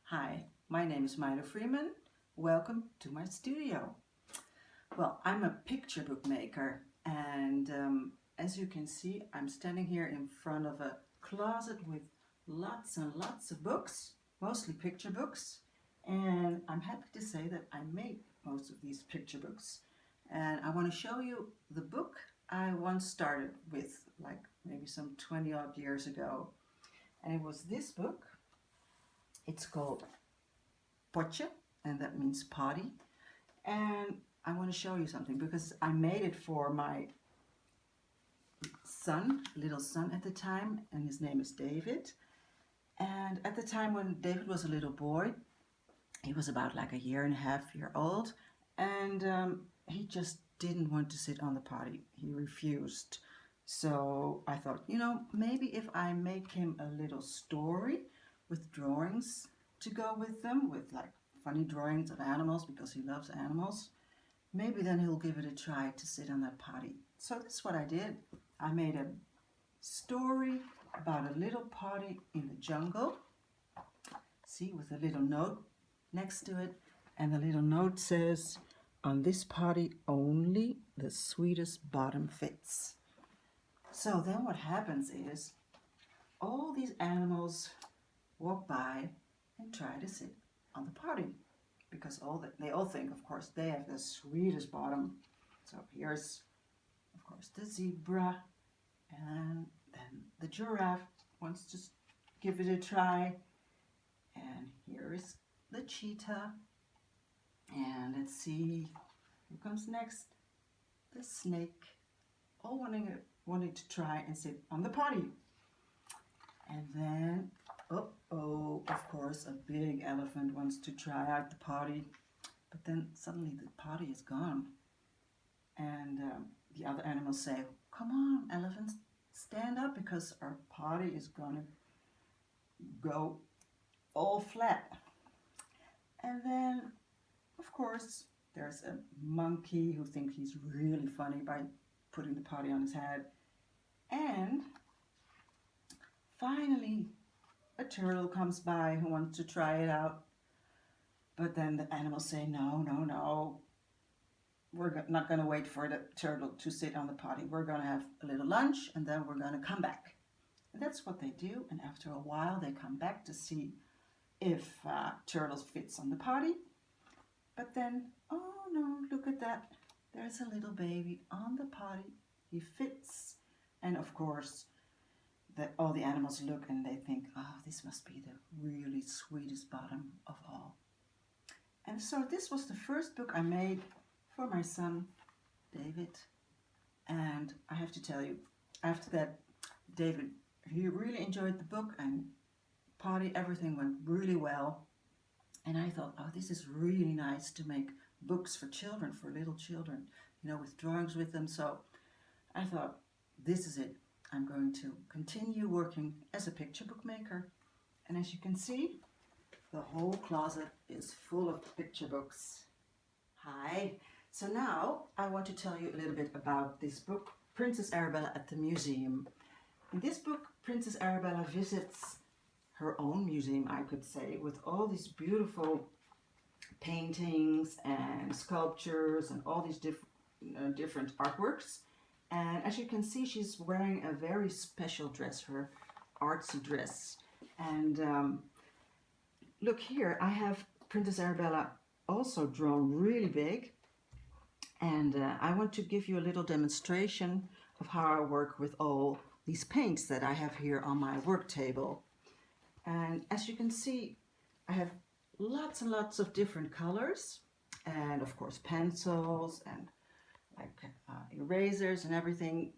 Hi, my name is Mylo Freeman. Welcome to my studio. Well, I'm a picture book maker and as you can see, I'm standing here in front of a closet with lots and lots of books, mostly picture books, and I'm happy to say that I made most of these picture books. And I want to show you the book I once started with, like maybe some 20 odd years ago. And it was this book. It's called Potje, and that means potty. And I want to show you something because I made it for my son, little son at the time, and his name is David. And at the time when David was a little boy, he was about like a year and a half year old, and he just didn't want to sit on the potty. He refused. So I thought, maybe if I make him a little story with drawings to go with them, with like funny drawings of animals because he loves animals, maybe then he'll give it a try to sit on that potty. So that's what I did. I made a story about a little potty in the jungle. See, with a little note next to it, and the little note says, "On this potty only the sweetest bottom fits." So then what happens is all these animals walk by and try to sit on the potty because they all think, of course, they have the sweetest bottom. So here's, of course, the zebra, and then the giraffe wants to give it a try, and here is the cheetah, and let's see who comes next. The snake, all wanting to try and sit on the potty. And then, of course, a big elephant wants to try out the potty, but then suddenly the potty is gone. And the other animals say, "Come on, elephants, stand up because our potty is gonna go all flat." And then, of course, there's a monkey who thinks he's really funny by putting the potty on his head. And finally, a turtle comes by who wants to try it out. But then the animals say, no, we're not going to wait for the turtle to sit on the potty. We're going to have a little lunch and then we're going to come back. And that's what they do. And after a while, they come back to see if turtle fits on the potty. But then, oh no, look at that. There's a little baby on the potty. He fits. And of course, all the animals look and they think, oh, this must be the really sweetest bottom of all. And so this was the first book I made for my son, David. And I have to tell you, after that, David, he really enjoyed the book, and potty, everything went really well. And I thought, oh, this is really nice to make books for children, for little children, with drawings with them. So I thought, this is it. I'm going to continue working as a picture book maker. And as you can see, the whole closet is full of picture books. Hi. So now I want to tell you a little bit about this book, Princess Arabella at the Museum. In this book, Princess Arabella visits her own museum, I could say, with all these beautiful paintings and sculptures and all these different artworks. And as you can see, she's wearing a very special dress, her artsy dress. And look here, I have Princess Arabella also drawn really big. And I want to give you a little demonstration of how I work with all these paints that I have here on my work table. And as you can see, I have lots and lots of different colors, and of course pencils and like erasers and everything.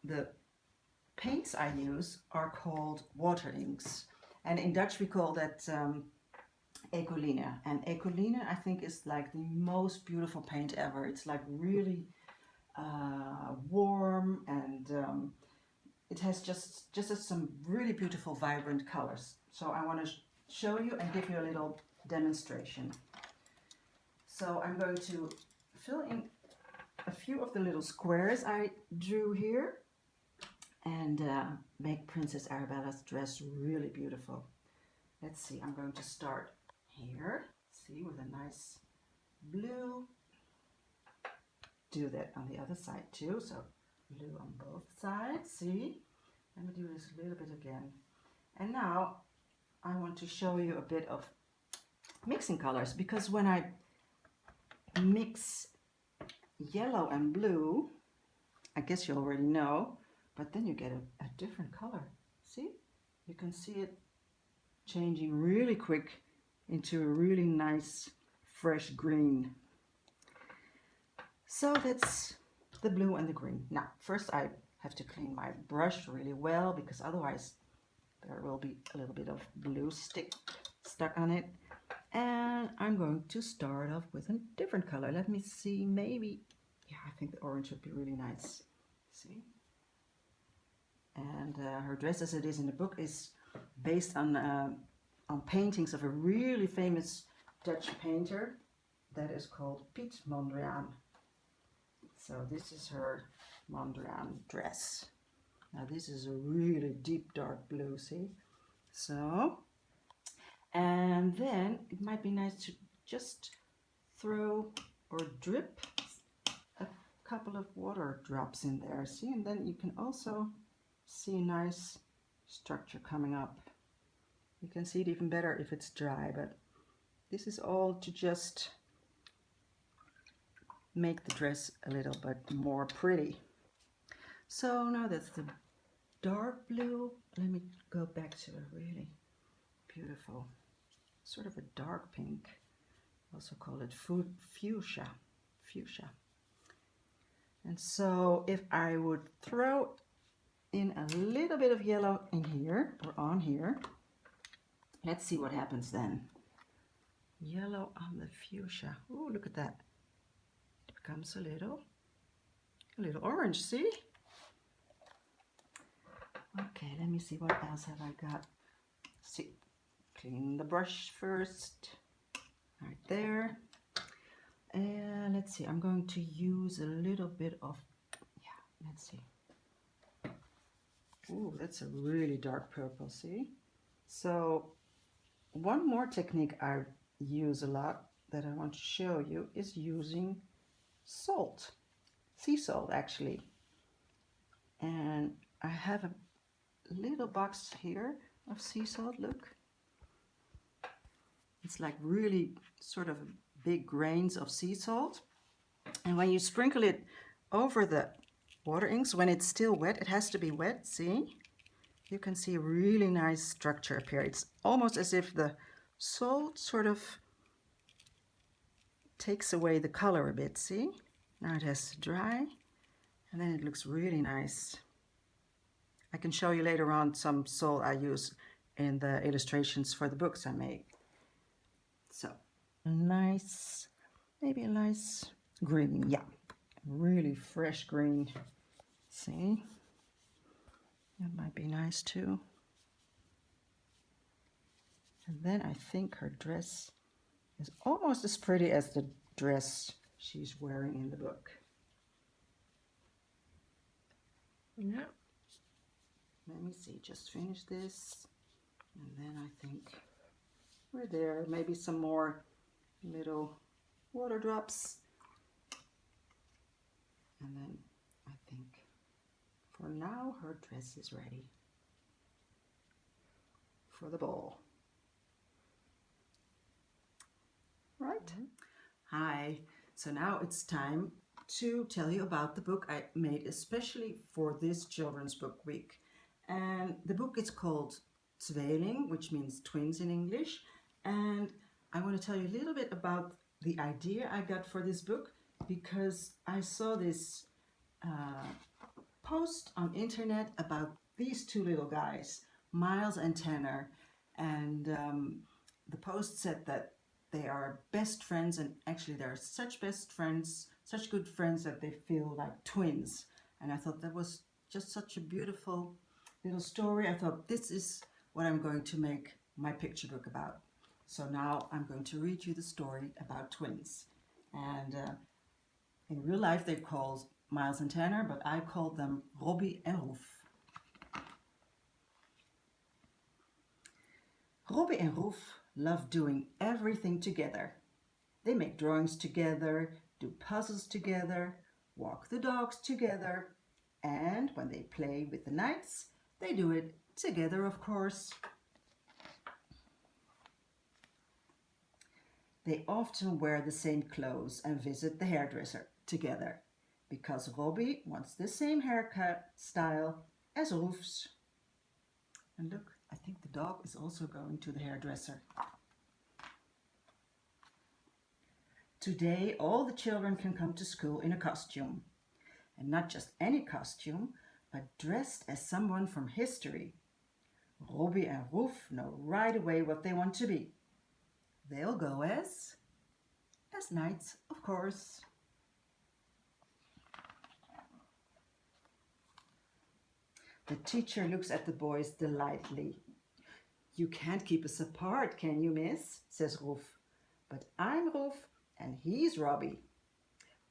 The paints I use are called water inks, and in Dutch we call that ecoline. And ecoline, I think, is like the most beautiful paint ever. It's like really warm, and it has just some really beautiful vibrant colors. So I want to show you and give you a little demonstration. So I'm going to fill in a few of the little squares I drew here and make Princess Arabella's dress really beautiful. let's see, I'm going to start here, see, with a nice blue. Do that on the other side too, so blue on both sides, see? Let me do this a little bit again. And now I want to show you a bit of mixing colors, because when I mix yellow and blue, I guess you already know, but then you get a different color. See? You can see it changing really quick into a really nice fresh green. So that's the blue and the green. Now, first I have to clean my brush really well, because otherwise there will be a little bit of blue stuck on it. And I'm going to start off with a different color. Let me see, maybe, yeah, I think the orange would be really nice. See? And her dress, as it is in the book, is based on paintings of a really famous Dutch painter that is called Piet Mondrian. So this is her Mondrian dress. Now this is a really deep dark blue, see? So, and then it might be nice to just throw or drip a couple of water drops in there, see? And then you can also see a nice structure coming up. You can see it even better if it's dry, but this is all to just make the dress a little bit more pretty. So now that's the dark blue. Let me go back to a really beautiful, sort of a dark pink. Also call it fuchsia. Fuchsia. And so if I would throw in a little bit of yellow in here or on here, let's see what happens then. Yellow on the fuchsia. Oh, look at that. It becomes a little orange, see? Okay, let me see, what else have I got? See, clean the brush first, right there. And let's see, I'm going to use a little bit of, yeah, let's see. Ooh, that's a really dark purple, see? So one more technique I use a lot that I want to show you is using salt, sea salt actually. And I have a little box here of sea salt, look. It's like really sort of big grains of sea salt. And when you sprinkle it over the water inks, when it's still wet, it has to be wet, see? You can see a really nice structure appear. It's almost as if the salt sort of takes away the color a bit, see? Now it has to dry, and then it looks really nice. I can show you later on some salt I use in the illustrations for the books I make. So, a nice, maybe a nice green, yeah, really fresh green. See? That might be nice too. And then I think her dress is almost as pretty as the dress she's wearing in the book. Yeah. Let me see, just finish this. And then I think we're there. Maybe some more little water drops. And then I think for now her dress is ready for the ball. Right? Mm-hmm. Hi, so now it's time to tell you about the book I made especially for this Children's Book Week. And the book is called Tweeling, which means twins in English. And I want to tell you a little bit about the idea I got for this book, because I saw this post on internet about these two little guys, Miles and Tanner. And the post said that they are best friends, and actually they're such best friends, such good friends that they feel like twins. And I thought that was just such a beautiful little story. I thought this is what I'm going to make my picture book about. So now I'm going to read you the story about twins. And in real life they're called Miles and Tanner, but I called them Robbie and Roof. Robbie and Roef love doing everything together. They make drawings together, do puzzles together, walk the dogs together, and when they play with the knights, they do it together, of course. They often wear the same clothes and visit the hairdresser together because Robbie wants the same haircut style as Roef's. And look, I think the dog is also going to the hairdresser. Today, all the children can come to school in a costume. And not just any costume, but dressed as someone from history. Robbie and Roef know right away what they want to be. They'll go as knights, of course. The teacher looks at the boys delightedly. "You can't keep us apart, can you, miss?" says Roef. "But I'm Roef and he's Robbie."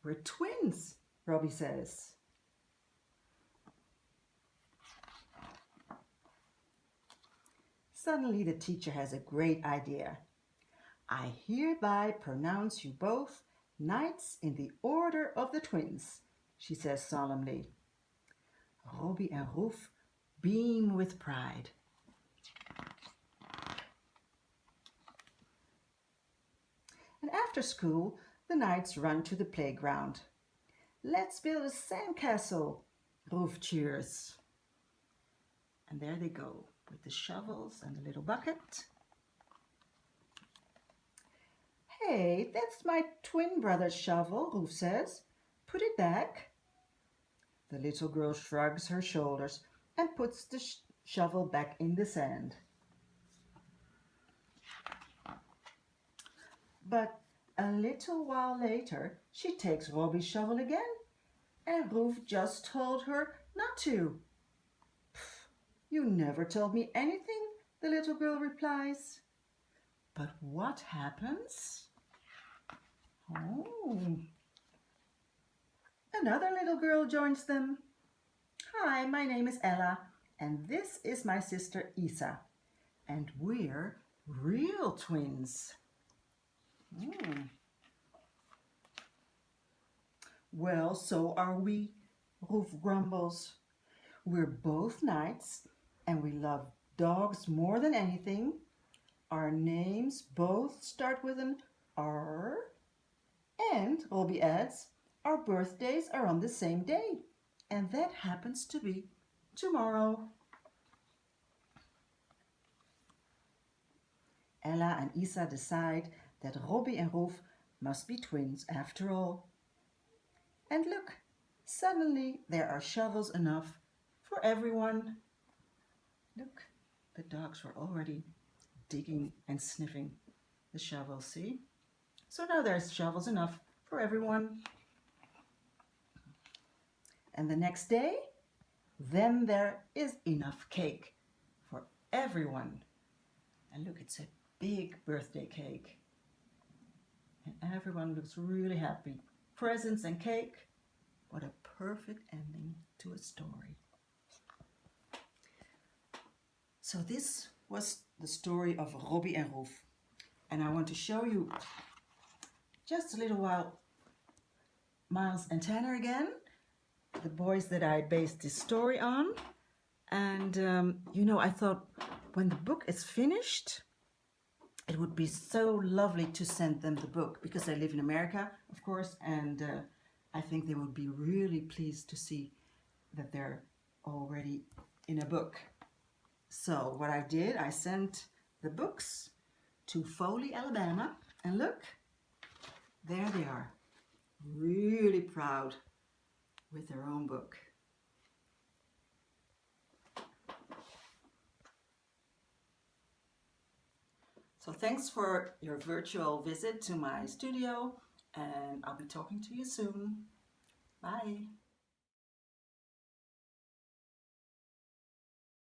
"We're twins," Robbie says. Suddenly the teacher has a great idea. "I hereby pronounce you both knights in the order of the twins," she says solemnly. Robbie and Roef beam with pride. And after school, the knights run to the playground. "Let's build a sandcastle," Roef cheers. And there they go with the shovels and the little bucket. "Hey, that's my twin brother's shovel," Roef says. "Put it back." The little girl shrugs her shoulders and puts the shovel back in the sand. But a little while later, she takes Robbie's shovel again, and Roef just told her not to. "Pff, you never told me anything," the little girl replies. But what happens? Oh, another little girl joins them. "Hi, my name is Ella, and this is my sister Isa, and we're real twins." "Well, so are we," Roef grumbles. "We're both knights, and we love dogs more than anything. Our names both start with an R. And," Robbie adds, "our birthdays are on the same day, and that happens to be tomorrow." Ella and Isa decide that Robbie and Roef must be twins after all. And look, suddenly there are shovels enough for everyone. Look, the dogs were already digging and sniffing the shovel, see? So now there's shovels enough for everyone. And the next day, then there is enough cake for everyone. And look, it's a big birthday cake. And everyone looks really happy. Presents and cake. What a perfect ending to a story. So this was the story of Robbie and Roef. And I want to show you just a little while Miles and Tanner again, the boys that I based this story on. And I thought when the book is finished, it would be so lovely to send them the book because they live in America, of course, and I think they would be really pleased to see that they're already in a book. So what I did, I sent the books to Foley, Alabama, and look, there they are, really proud with their own book. So thanks for your virtual visit to my studio, and I'll be talking to you soon. Bye.